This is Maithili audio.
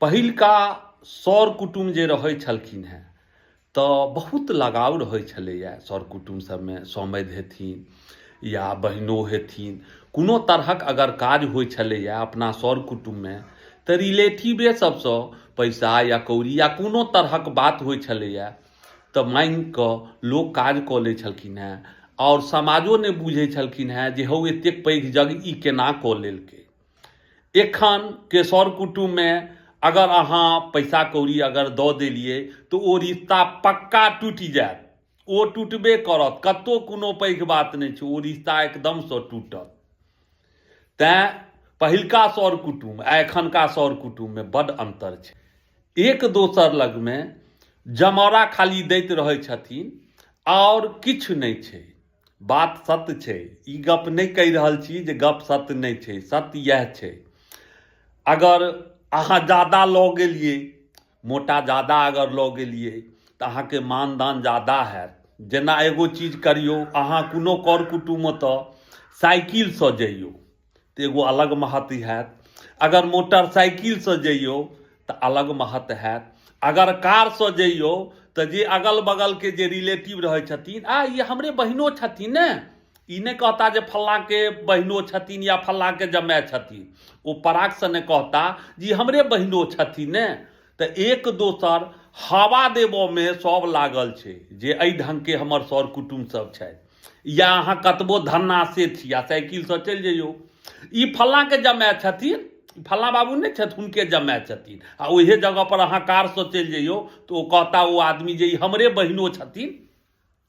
पहिलका सर कुटुम जे रहै छलखिन हेँ तऽ बहुत लगाव रहै छलैए सर कुटुम सबमे। समधि हेथिन या बहिनो हेथिन, कोनो तरहक अगर काज होइ छलैए अपना सर कुटुममे तऽ रिलेटिवे सबसँ पैसा या कौड़ी या कोनो तरहक बात होइ छलैए तऽ माँगि कऽ लोक काज कऽ लै छलखिन हेँ। आओर समाजो नहि बुझै छलखिन हेँ जे हौ एतेक पैघ जग ई केना कऽ लेलकै। एखन के सर कुटुममे अगर अहाँ पैसा कौड़ी अगर दऽ देलियै तऽ ओ रिश्ता पक्का टूटि जायत, ओ टूटबे करत, कतहु कोनो पैघ बात नहि छै, ओ रिश्ता एकदमसँ टूटत। तैँ पहिलका सर कुटुम आ एखनका सर कुटुममे बड्ड अन्तर छै। एक दोसर लगमे जमौरा खाली दैत रहै छथिन आओर किछु नहि छै। बात सत्य छै, ई गप नहि कहि रहल छी जे गप सत्य नहि छै, सत्य इएह छै। अगर अहाँ ज़्यादा लऽ गेलिए, मोटा ज़्यादा अगर लऽ गेलिए तऽ अहाँके मानदान ज़्यादा हैत। जेना एगो चीज करियौ, अहाँ कोनो कर कुटुम तऽ साइकिलसँ जइयौ तऽ एगो अलग महत्व हैत, अगर मोटरसाइकिलसँ जइयौ तऽ अलग महत्व हैत, अगर कारसँ जइयौ तऽ जे अगल बगलके जे रिलेटिव रहै छथिन, ये हमरे बहिनो छथिन ने, ई नहि कहता जे फल्लाँके बहिनो छथिन या फल्लाँके जमाय छथिन, ओ परागसँ नहि कहता जे हमरे बहिनो छथिन ने। तऽ एक दोसर हवा देबऽमे सब लागल छै जे एहि ढङ्गके हमर सर कुटुम सब छथि। या अहाँ कतबो धन्नासे छी आ साइकिलसँ चलि जइयौ, ई फल्लाँके जमाय छथिन, फल्लाँ बाबू नहीं छथि हुनके जमाय छथिन, आ ओहे जगह पर अहाँ कारसँ चलि जइयौ तऽ ओ कहता ओ आदमी जे ई हमरे बहिनो छथिन।